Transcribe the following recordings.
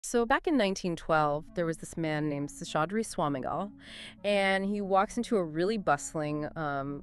So back in 1912, there was this man named Seshadri Swamigal, and he walks into a really bustling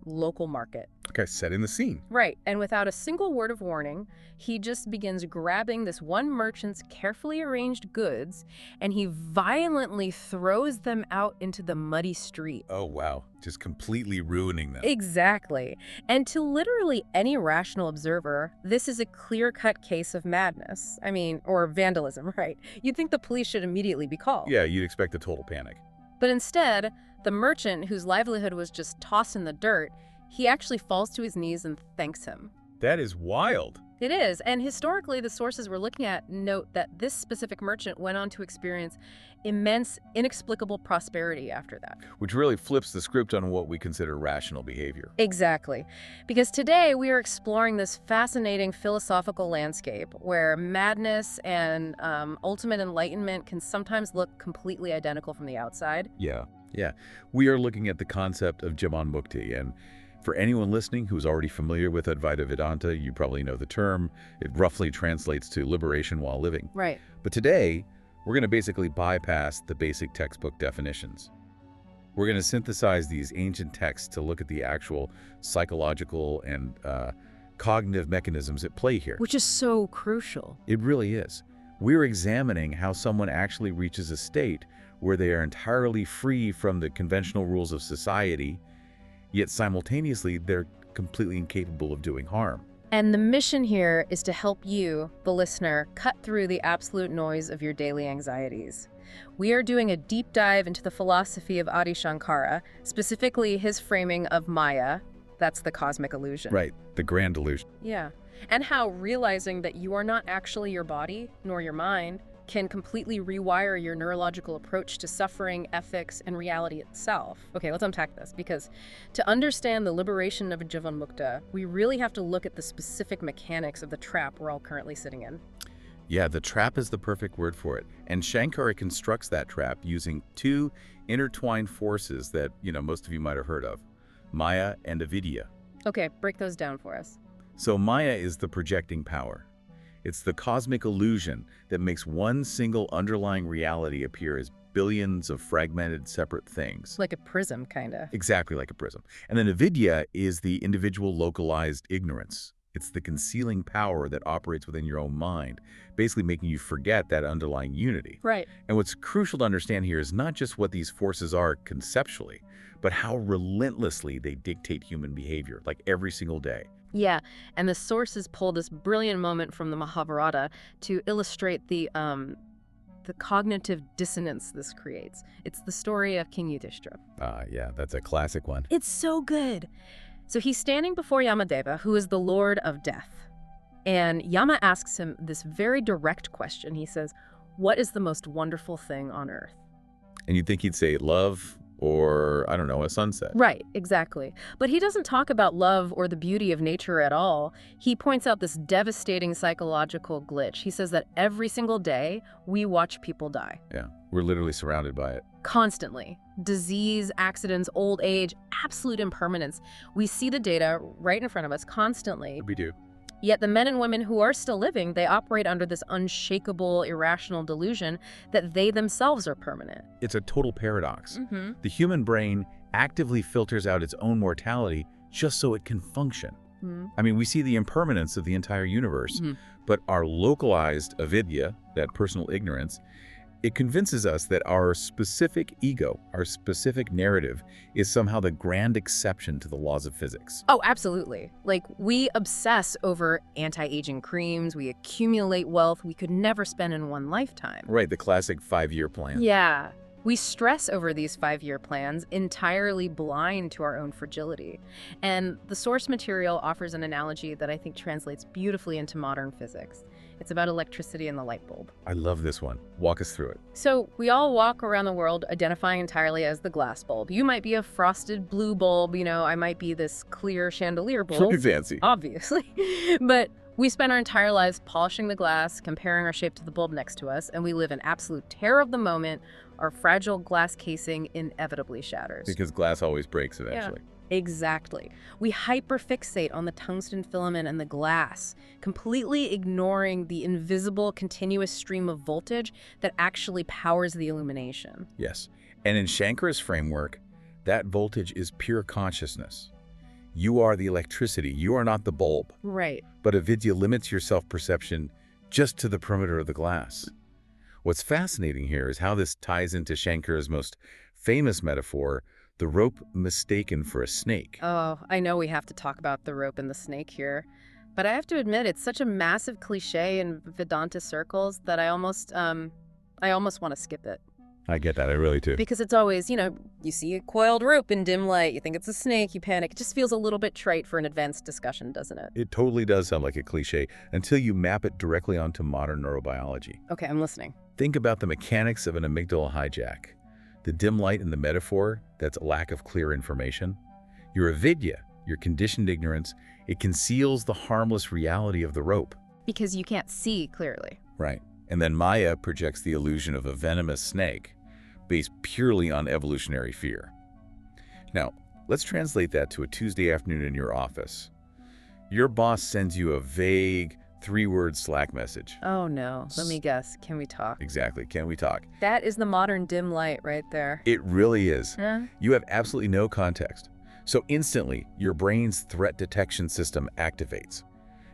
local market. Okay, setting the scene. Right, and without a single word of warning, he just begins grabbing this one merchant's carefully arranged goods, and he violently throws them out into the muddy street. Oh, wow. Just completely ruining them. Exactly. And to literally any rational observer, this is a clear-cut case of madness. I mean, or vandalism, right? You'd think the police should immediately be called. Yeah, you'd expect a total panic. But instead, the merchant, whose livelihood was just tossed in the dirt, he actually falls to his knees and thanks him. That is wild. It is, and historically the sources we're looking at note that this specific merchant went on to experience immense, inexplicable prosperity after that. Which really flips the script on what we consider rational behavior. Exactly. Because today we are exploring this fascinating philosophical landscape where madness and ultimate enlightenment can sometimes look completely identical from the outside. Yeah. We are looking at the concept of Jivan Mukti, and for anyone listening who's already familiar with Advaita Vedanta, you probably know the term. It roughly translates to liberation while living. Right. But today, we're going to basically bypass the basic textbook definitions. We're going to synthesize these ancient texts to look at the actual psychological and cognitive mechanisms at play here. Which is so crucial. It really is. We're examining how someone actually reaches a state where they are entirely free from the conventional rules of society, yet simultaneously they're completely incapable of doing harm. And the mission here is to help you, the listener, cut through the absolute noise of your daily anxieties. We are doing a deep dive into the philosophy of Adi Shankara, specifically his framing of Maya. That's the cosmic illusion. Right, the grand illusion. Yeah. And how realizing that you are not actually your body, nor your mind, can completely rewire your neurological approach to suffering, ethics, and reality itself. Okay, let's unpack this, because to understand the liberation of a Jivan Mukta, we really have to look at the specific mechanics of the trap we're all currently sitting in. Yeah, the trap is the perfect word for it. And Shankara constructs that trap using two intertwined forces that, most of you might have heard of, Maya and avidya. Okay, break those down for us. So Maya is the projecting power. It's the cosmic illusion that makes one single underlying reality appear as billions of fragmented separate things. Like a prism, kinda. Exactly like a prism. And then avidya is the individual localized ignorance. It's the concealing power that operates within your own mind, basically making you forget that underlying unity. Right. And what's crucial to understand here is not just what these forces are conceptually, but how relentlessly they dictate human behavior, like every single day. Yeah, and the sources pull this brilliant moment from the Mahabharata to illustrate the cognitive dissonance this creates. It's the story of King Yudhishthira. Yeah, that's a classic one. It's so good. So he's standing before Yamadeva, who is the Lord of Death. And Yama asks him this very direct question. He says, "What is the most wonderful thing on earth?" And you'd think he'd say love, or, I don't know, a sunset. Right, exactly. But he doesn't talk about love or the beauty of nature at all. He points out this devastating psychological glitch. He says that every single day we watch people die. Yeah, we're literally surrounded by it. Constantly. Disease, accidents, old age, absolute impermanence. We see the data right in front of us constantly. We do. Yet the men and women who are still living, they operate under this unshakable, irrational delusion that they themselves are permanent. It's a total paradox. Mm-hmm. The human brain actively filters out its own mortality just so it can function. Mm-hmm. I mean, we see the impermanence of the entire universe, Mm-hmm. but our localized avidya, that personal ignorance, it convinces us that our specific ego, our specific narrative, is somehow the grand exception to the laws of physics. Oh, absolutely. Like, we obsess over anti-aging creams, we accumulate wealth we could never spend in one lifetime. Right, the classic 5-year plan. Yeah. We stress over these 5-year plans, entirely blind to our own fragility. And the source material offers an analogy that I think translates beautifully into modern physics. It's about electricity and the light bulb. I love this one. Walk us through it. So we all walk around the world identifying entirely as the glass bulb. You might be a frosted blue bulb, I might be this clear chandelier bulb. Pretty fancy. Obviously. But we spend our entire lives polishing the glass, comparing our shape to the bulb next to us, and we live in absolute terror of the moment our fragile glass casing inevitably shatters. Because glass always breaks eventually. Exactly. We hyperfixate on the tungsten filament and the glass, completely ignoring the invisible continuous stream of voltage that actually powers the illumination. Yes. And in Shankara's framework, that voltage is pure consciousness. You are the electricity. You are not the bulb. Right. But avidya limits your self-perception just to the perimeter of the glass. What's fascinating here is how this ties into Shankara's most famous metaphor, the rope mistaken for a snake. Oh, I know we have to talk about the rope and the snake here, but I have to admit it's such a massive cliche in Vedanta circles that I almost want to skip it. I get that, I really do. Because it's always, you see a coiled rope in dim light, you think it's a snake, you panic. It just feels a little bit trite for an advanced discussion, doesn't it? It totally does sound like a cliche until you map it directly onto modern neurobiology. Okay, I'm listening. Think about the mechanics of an amygdala hijack. The dim light in the metaphor, that's a lack of clear information. Your avidya, your conditioned ignorance, it conceals the harmless reality of the rope. Because you can't see clearly. Right. And then Maya projects the illusion of a venomous snake based purely on evolutionary fear. Now, let's translate that to a Tuesday afternoon in your office. Your boss sends you a vague, 3-word Slack message. Oh no, let me guess. Can we talk? Exactly. Can we talk? That is the modern dim light right there. It really is. Huh? You have absolutely no context. So instantly, your brain's threat detection system activates.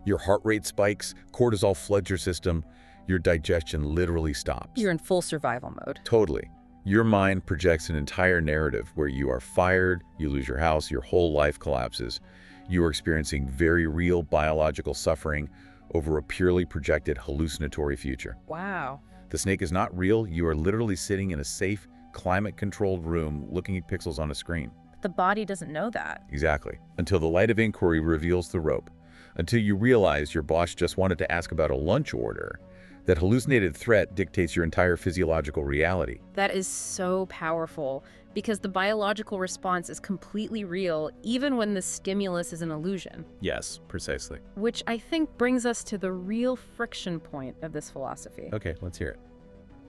Your heart rate spikes, cortisol floods your system, your digestion literally stops. You're in full survival mode. Totally. Your mind projects an entire narrative where you are fired, you lose your house, your whole life collapses. You are experiencing very real biological suffering over a purely projected hallucinatory future. Wow. The snake is not real. You are literally sitting in a safe, climate-controlled room looking at pixels on a screen. The body doesn't know that. Exactly. Until the light of inquiry reveals the rope. Until you realize your boss just wanted to ask about a lunch order. That hallucinated threat dictates your entire physiological reality. That is so powerful because the biological response is completely real even when the stimulus is an illusion. Yes, precisely. Which I think brings us to the real friction point of this philosophy. Okay, let's hear it.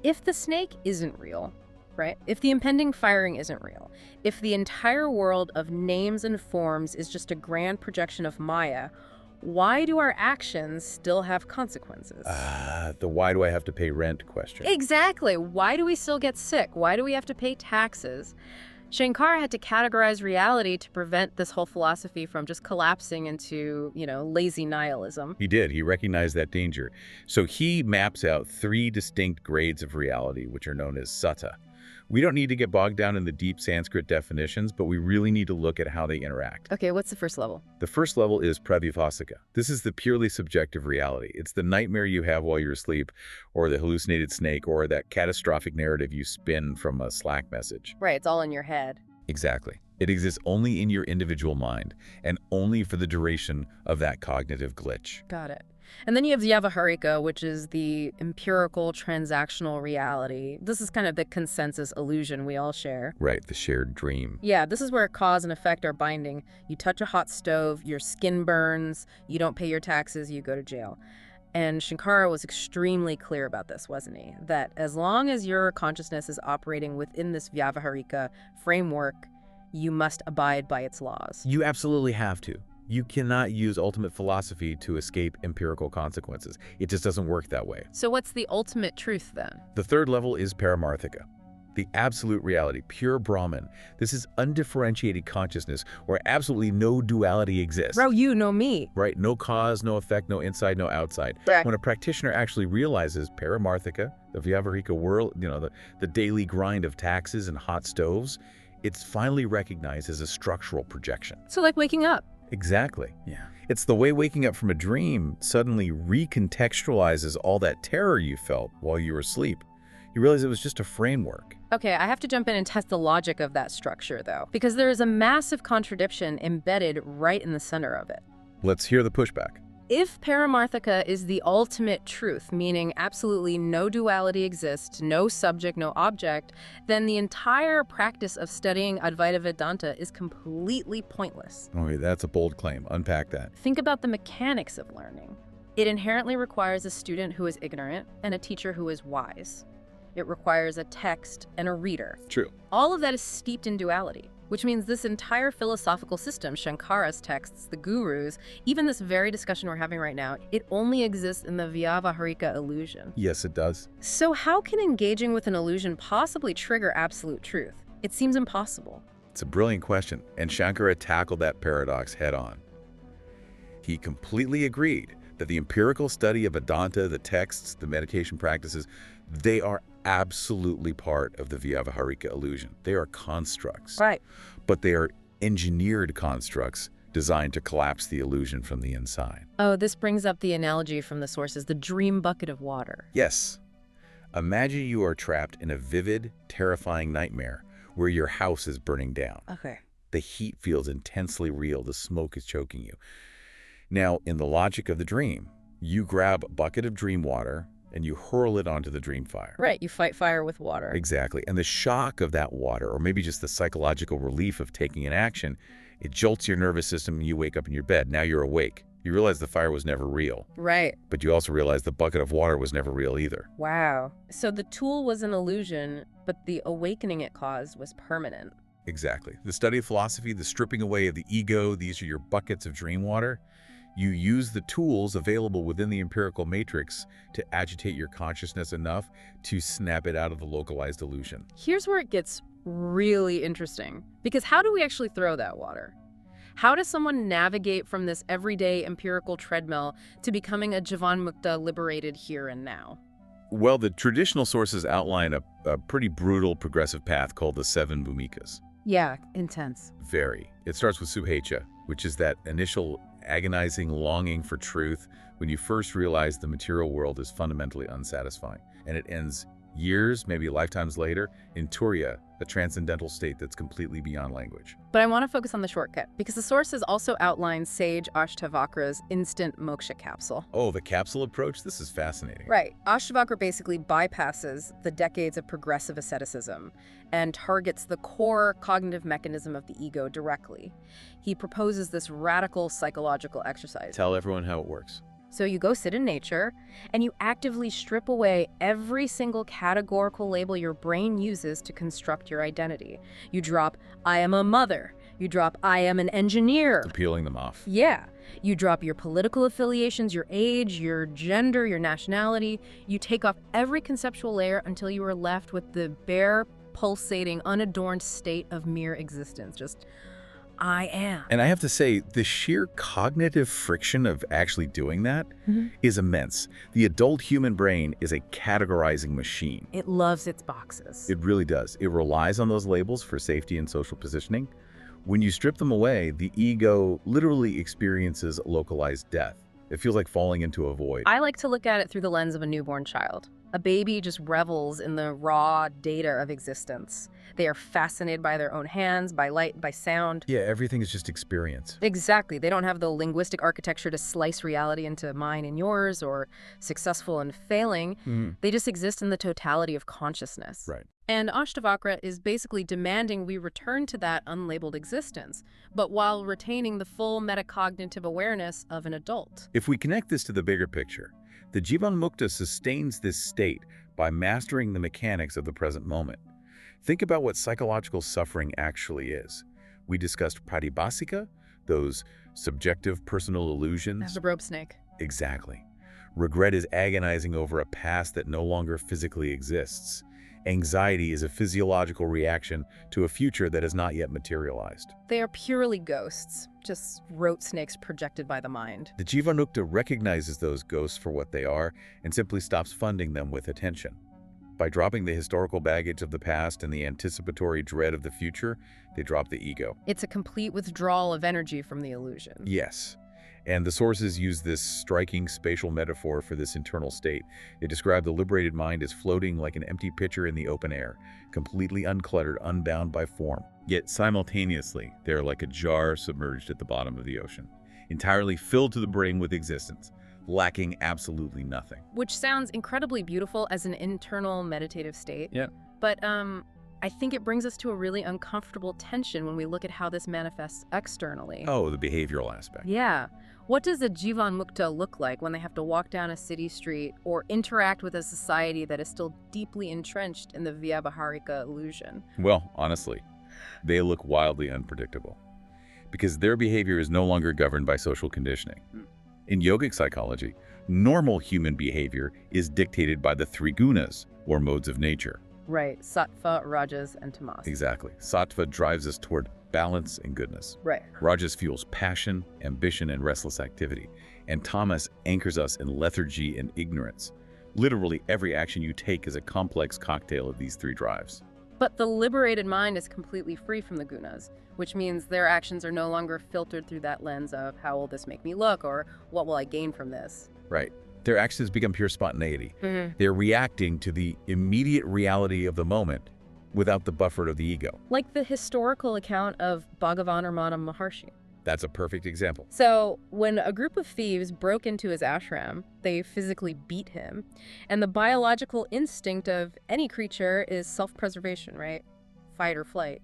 If the snake isn't real, right? If the impending firing isn't real, if the entire world of names and forms is just a grand projection of Maya, why do our actions still have consequences? The why do I have to pay rent question. Exactly. Why do we still get sick? Why do we have to pay taxes? Shankara had to categorize reality to prevent this whole philosophy from just collapsing into, lazy nihilism. He did. He recognized that danger. So he maps out 3 distinct grades of reality, which are known as sattva. We don't need to get bogged down in the deep Sanskrit definitions, but we really need to look at how they interact. Okay, what's the first level? The first level is pravibhasika. This is the purely subjective reality. It's the nightmare you have while you're asleep, or the hallucinated snake, or that catastrophic narrative you spin from a Slack message. Right, it's all in your head. Exactly. It exists only in your individual mind, and only for the duration of that cognitive glitch. Got it. And then you have Vyavaharika, which is the empirical transactional reality. This is kind of the consensus illusion we all share. Right, the shared dream. Yeah, this is where cause and effect are binding. You touch a hot stove, your skin burns, you don't pay your taxes, you go to jail. And Shankara was extremely clear about this, wasn't he? That as long as your consciousness is operating within this Vyavaharika framework, you must abide by its laws. You absolutely have to. You cannot use ultimate philosophy to escape empirical consequences. It just doesn't work that way. So what's the ultimate truth then? The third level is paramarthika, the absolute reality, pure Brahman. This is undifferentiated consciousness where absolutely no duality exists. Bro, you know me. Right, no cause, no effect, no inside, no outside. Right. When a practitioner actually realizes paramarthika, the Vyavaharika world, the daily grind of taxes and hot stoves, it's finally recognized as a structural projection. So like waking up. Exactly. Yeah. It's the way waking up from a dream suddenly recontextualizes all that terror you felt while you were asleep. You realize it was just a framework. Okay, I have to jump in and test the logic of that structure, though, because there is a massive contradiction embedded right in the center of it. Let's hear the pushback. If paramarthika is the ultimate truth, meaning absolutely no duality exists, no subject, no object, then the entire practice of studying Advaita Vedanta is completely pointless. Okay, that's a bold claim. Unpack that. Think about the mechanics of learning. It inherently requires a student who is ignorant and a teacher who is wise. It requires a text and a reader. True. All of that is steeped in duality, which means this entire philosophical system, Shankara's texts, the gurus, even this very discussion we're having right now, it only exists in the Vyavaharika illusion. Yes, it does. So how can engaging with an illusion possibly trigger absolute truth? It seems impossible. It's a brilliant question, and Shankara tackled that paradox head-on. He completely agreed that the empirical study of Vedanta, the texts, the meditation practices, they are absolutely part of the Vyavaharika illusion. They are constructs. Right. But they are engineered constructs designed to collapse the illusion from the inside. Oh, this brings up the analogy from the sources, the dream bucket of water. Yes. Imagine you are trapped in a vivid, terrifying nightmare where your house is burning down. Okay. The heat feels intensely real. The smoke is choking you. Now, in the logic of the dream, you grab a bucket of dream water and you hurl it onto the dream fire. Right, you fight fire with water. Exactly. And the shock of that water, or maybe just the psychological relief of taking an action, it jolts your nervous system and you wake up in your bed. Now you're awake. You realize the fire was never real. Right. But you also realize the bucket of water was never real either. Wow. So the tool was an illusion, but the awakening it caused was permanent. Exactly. The study of philosophy, the stripping away of the ego, these are your buckets of dream water. You use the tools available within the empirical matrix to agitate your consciousness enough to snap it out of the localized illusion. Here's where it gets really interesting, because how do we actually throw that water? How does someone navigate from this everyday empirical treadmill to becoming a Jivanmukta liberated here and now? Well, the traditional sources outline a pretty brutal progressive path called the 7 Bhumikas. Yeah, intense. Very. It starts with Suhecha, which is that initial agonizing longing for truth when you first realize the material world is fundamentally unsatisfying. And it ends years, maybe lifetimes later, in Turiya, a transcendental state that's completely beyond language. But I want to focus on the shortcut, because the sources also outline sage Ashtavakra's instant moksha capsule. Oh, the capsule approach? This is fascinating. Right. Ashtavakra basically bypasses the decades of progressive asceticism and targets the core cognitive mechanism of the ego directly. He proposes this radical psychological exercise. Tell everyone how it works. So you go sit in nature, and you actively strip away every single categorical label your brain uses to construct your identity. You drop, I am a mother. You drop, I am an engineer. Peeling them off. Yeah. You drop your political affiliations, your age, your gender, your nationality. You take off every conceptual layer until you are left with the bare, pulsating, unadorned state of mere existence. Just, I am. And I have to say, the sheer cognitive friction of actually doing that is immense. The adult human brain is a categorizing machine. It loves its boxes. It really does. It relies on those labels for safety and social positioning. When you strip them away, the ego literally experiences localized death. It feels like falling into a void. I like to look at it through the lens of a newborn child. A baby just revels in the raw data of existence. They are fascinated by their own hands, by light, by sound. Yeah, everything is just experience. Exactly. They don't have the linguistic architecture to slice reality into mine and yours, or successful and failing. They just exist in the totality of consciousness. Right. And Ashtavakra is basically demanding we return to that unlabeled existence, but while retaining the full metacognitive awareness of an adult. If we connect this to the bigger picture, the Jivanmukta sustains this state by mastering the mechanics of the present moment. Think about what psychological suffering actually is. We discussed pratibhasika, those subjective personal illusions. The rope snake. Exactly. Regret is agonizing over a past that no longer physically exists. Anxiety is a physiological reaction to a future that has not yet materialized. They are purely ghosts, just rope snakes projected by the mind. The Jivanmukta recognizes those ghosts for what they are and simply stops funding them with attention. By dropping the historical baggage of the past and the anticipatory dread of the future, they drop the ego. It's a complete withdrawal of energy from the illusion. Yes. And the sources use this striking spatial metaphor for this internal state. They describe the liberated mind as floating like an empty pitcher in the open air, completely uncluttered, unbound by form. Yet simultaneously, they're like a jar submerged at the bottom of the ocean, entirely filled to the brim with existence, lacking absolutely nothing. Which sounds incredibly beautiful as an internal meditative state. Yeah. But I think it brings us to a really uncomfortable tension when we look at how this manifests externally. Oh, the behavioral aspect. Yeah. What does a Jivan Mukta look like when they have to walk down a city street or interact with a society that is still deeply entrenched in the Vyavaharika illusion? Well, honestly, they look wildly unpredictable because their behavior is no longer governed by social conditioning. In yogic psychology, normal human behavior is dictated by the three gunas, or modes of nature. Right, sattva, rajas, and tamas. Exactly. Sattva drives us toward balance and goodness. Right. Rajas fuels passion, ambition, and restless activity. And tamas anchors us in lethargy and ignorance. Literally, every action you take is a complex cocktail of these three drives. But the liberated mind is completely free from the gunas, which means their actions are no longer filtered through that lens of how will this make me look or what will I gain from this. Right. Their actions become pure spontaneity. They're reacting to the immediate reality of the moment without the buffer of the ego. Like the historical account of Bhagavan Ramana Maharshi. That's a perfect example. So when a group of thieves broke into his ashram, they physically beat him. And the biological instinct of any creature is self-preservation, right? Fight or flight.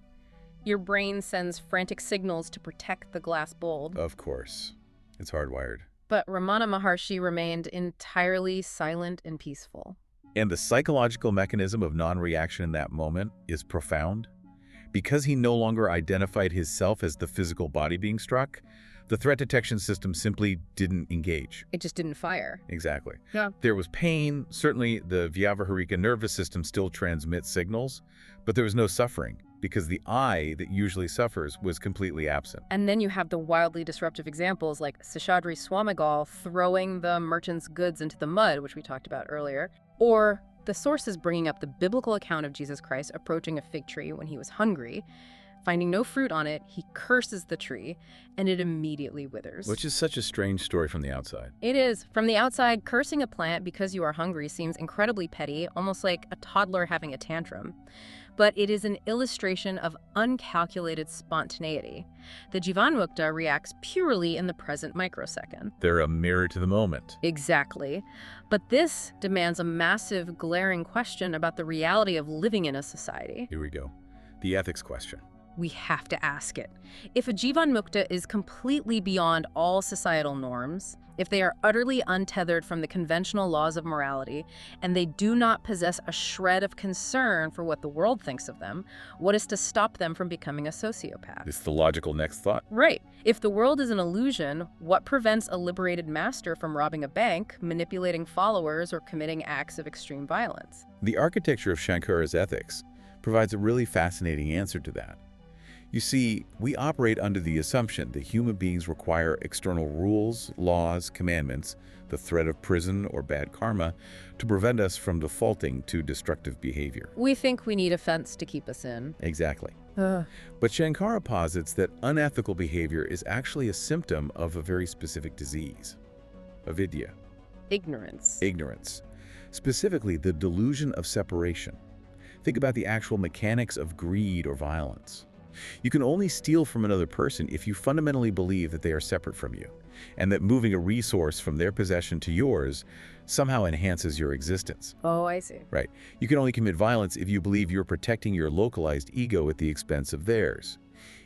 Your brain sends frantic signals to protect the glass bowl. Of course. It's hardwired. But Ramana Maharshi remained entirely silent and peaceful. And the psychological mechanism of non-reaction in that moment is profound. Because he no longer identified his self as the physical body being struck, the threat detection system simply didn't engage. It just didn't fire. Exactly. Yeah. There was pain. Certainly, the Vyavaharika nervous system still transmits signals, but there was no suffering because the I that usually suffers was completely absent. And then you have the wildly disruptive examples like Seshadri Swamigal throwing the merchant's goods into the mud, which we talked about earlier, or the sources bringing up the biblical account of Jesus Christ approaching a fig tree when he was hungry. Finding no fruit on it, he curses the tree, and it immediately withers. Which is such a strange story from the outside. It is. From the outside, cursing a plant because you are hungry seems incredibly petty, almost like a toddler having a tantrum. But it is an illustration of uncalculated spontaneity. The Jivanmukta reacts purely in the present microsecond. They're a mirror to the moment. Exactly. But this demands a massive, glaring question about the reality of living in a society. Here we go. The ethics question. We have to ask it. If a Jivanmukta is completely beyond all societal norms, if they are utterly untethered from the conventional laws of morality, and they do not possess a shred of concern for what the world thinks of them, what is to stop them from becoming a sociopath? It's the logical next thought. Right. If the world is an illusion, what prevents a liberated master from robbing a bank, manipulating followers, or committing acts of extreme violence? The architecture of Shankara's ethics provides a really fascinating answer to that. You see, we operate under the assumption that human beings require external rules, laws, commandments, the threat of prison or bad karma, to prevent us from defaulting to destructive behavior. We think we need a fence to keep us in. Exactly. But Shankara posits that unethical behavior is actually a symptom of a very specific disease, avidya. Ignorance. Ignorance. Specifically, the delusion of separation. Think about the actual mechanics of greed or violence. You can only steal from another person if you fundamentally believe that they are separate from you, and that moving a resource from their possession to yours somehow enhances your existence. Oh, I see. Right. You can only commit violence if you believe you're protecting your localized ego at the expense of theirs.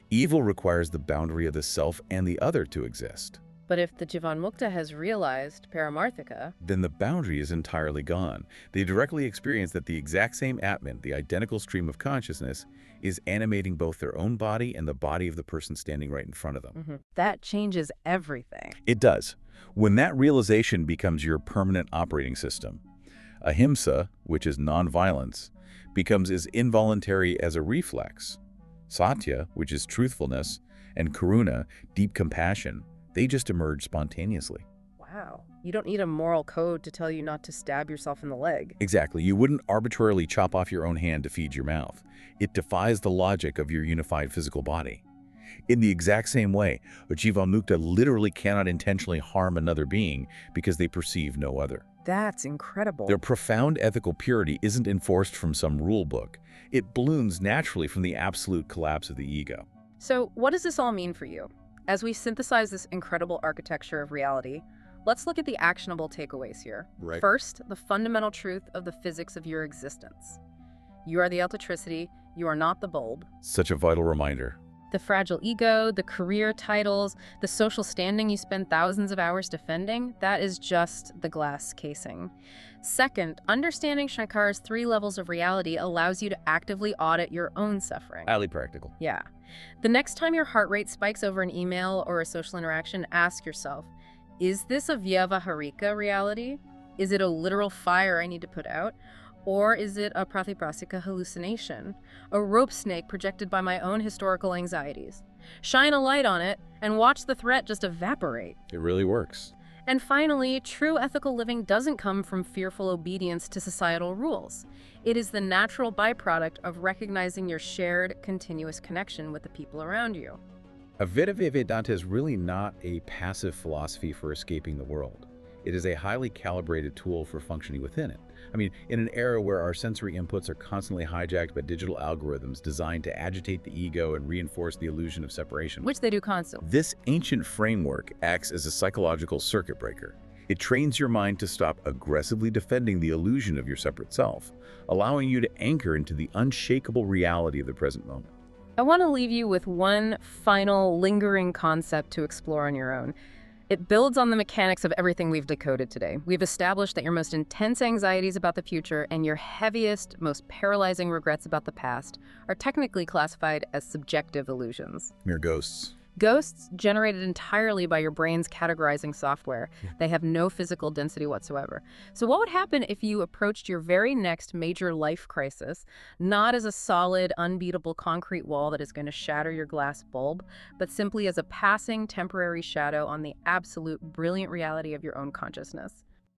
Evil requires the boundary of the self and the other to exist. But if the Jivanmukta has realized Paramarthika, then the boundary is entirely gone. They directly experience that the exact same Atman, the identical stream of consciousness, is animating both their own body and the body of the person standing right in front of them. that changes everything. It does. When that realization becomes your permanent operating system, ahimsa, which is nonviolence, becomes as involuntary as a reflex. Satya, which is truthfulness, and karuna, deep compassion, they just emerge spontaneously. Wow. You don't need a moral code to tell you not to stab yourself in the leg. Exactly. You wouldn't arbitrarily chop off your own hand to feed your mouth. It defies the logic of your unified physical body. In the exact same way, a Jivanmukta literally cannot intentionally harm another being because they perceive no other. That's incredible. Their profound ethical purity isn't enforced from some rule book. It balloons naturally from the absolute collapse of the ego. So what does this all mean for you? As we synthesize this incredible architecture of reality, let's look at the actionable takeaways here. Right. First, the fundamental truth of the physics of your existence. You are the electricity, you are not the bulb. Such a vital reminder. The fragile ego, the career titles, the social standing you spend thousands of hours defending, that is just the glass casing. Second, understanding Shankar's 3 levels of reality allows you to actively audit your own suffering. Highly practical. Yeah. The next time your heart rate spikes over an email or a social interaction, ask yourself, is this a Vyavaharika reality? Is it a literal fire I need to put out? Or is it a Prathiprasika hallucination, a rope snake projected by my own historical anxieties? Shine a light on it and watch the threat just evaporate. It really works. And finally, true ethical living doesn't come from fearful obedience to societal rules. It is the natural byproduct of recognizing your shared, continuous connection with the people around you. Advaita Vedanta is really not a passive philosophy for escaping the world. It is a highly calibrated tool for functioning within it. I mean, in an era where our sensory inputs are constantly hijacked by digital algorithms designed to agitate the ego and reinforce the illusion of separation, Which they do constantly. this ancient framework acts as a psychological circuit breaker. It trains your mind to stop aggressively defending the illusion of your separate self, allowing you to anchor into the unshakable reality of the present moment. I want to leave you with one final lingering concept to explore on your own. It builds on the mechanics of everything we've decoded today. We've established that your most intense anxieties about the future and your heaviest, most paralyzing regrets about the past are technically classified as subjective illusions. Mere ghosts. Ghosts generated entirely by your brain's categorizing software. They have no physical density whatsoever. So what would happen if you approached your very next major life crisis not as a solid, unbeatable concrete wall that is going to shatter your glass bulb, but simply as a passing temporary shadow on the absolute brilliant reality of your own consciousness?